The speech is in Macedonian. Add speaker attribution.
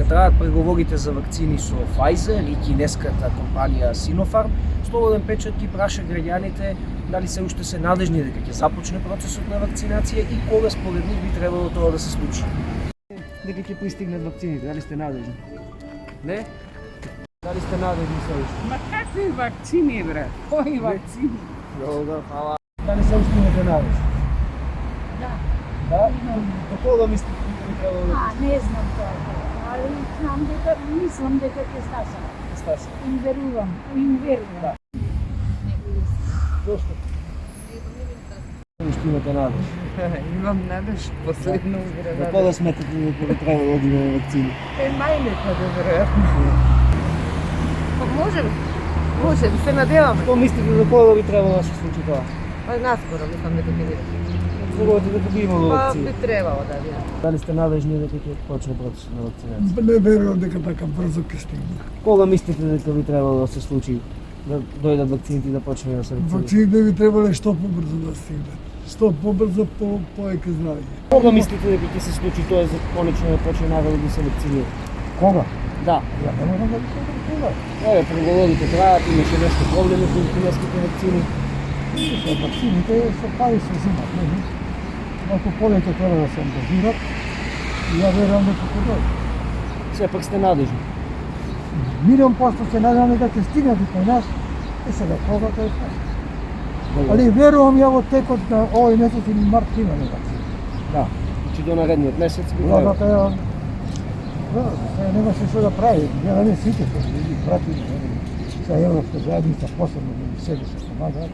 Speaker 1: дека траат преговорите за вакцини со Pfizer и кинеската компанија Sinopharm, Слободен печат ги праша граѓаните дали се уште се надежни дека ќе започне процесот на вакцинација и кога според нив би требало тоа да се случи. Дека ќе пристигнат вакцините, дали сте надежни? Не? Дали сте надежни се уште?
Speaker 2: Ма какви вакцини, брат? Кои вакцини?
Speaker 1: Добро, фала. Дали се уште имате надежни?
Speaker 3: Да.
Speaker 1: Да? До кога мислите дека би требало да
Speaker 3: Не знам тоа, али мислам дека ќе стаса.
Speaker 1: стаса?
Speaker 3: Им верувам.
Speaker 1: Да. Зошто? Уште имате надеж?
Speaker 2: Имам надеж последно
Speaker 1: До
Speaker 2: време.
Speaker 1: кога сметате дека би требало да имаме вакцини?
Speaker 2: Најлека да веројатно. Па може, се надеваме.
Speaker 1: Што мислите до кога би требало да се случи тоа?
Speaker 2: Па наскоро мислам дека ќе биде.
Speaker 1: Верувате дека би имало
Speaker 2: Па
Speaker 1: вакцини?
Speaker 2: би требало да биде.
Speaker 1: Дали сте надежни дека ќе почне процесот на вакцинација?
Speaker 4: Не верувам дека така брзо ќе стигне.
Speaker 1: Кога мислите дека би требало да се случи да дојдат вакцините и да почне да се вакцинира?
Speaker 4: Вакцините би требале што побрзо да стигнат. Што побрзо, повеќе здравје.
Speaker 1: Кога мислите дека ќе се случи тоа за конечно да почне народот да се вакцинира?
Speaker 4: Кога?
Speaker 1: Да.
Speaker 4: Ја не можам да кажам кога.
Speaker 1: Преговорите траат, имаше нешто проблеми со кинеските вакцини.
Speaker 4: Со вакцините се пари се земат, не? Малку повеќе треба да се ангажират и ја верувам дека ќе дојде.
Speaker 1: Сепак сте надежни.
Speaker 4: Милион посто се надевам дека ќе стигнат и кај нас. И сега кога тоа е така. Али верувам ја во текот на овој месец или март ќе имаме вакцина.
Speaker 1: Да. Значи до наредниот месец би
Speaker 4: Владата
Speaker 1: требало.
Speaker 4: ја сега немаше што да прави, гледаме сите, брати, са Европска заедница, посебно да ни себе се помагаат.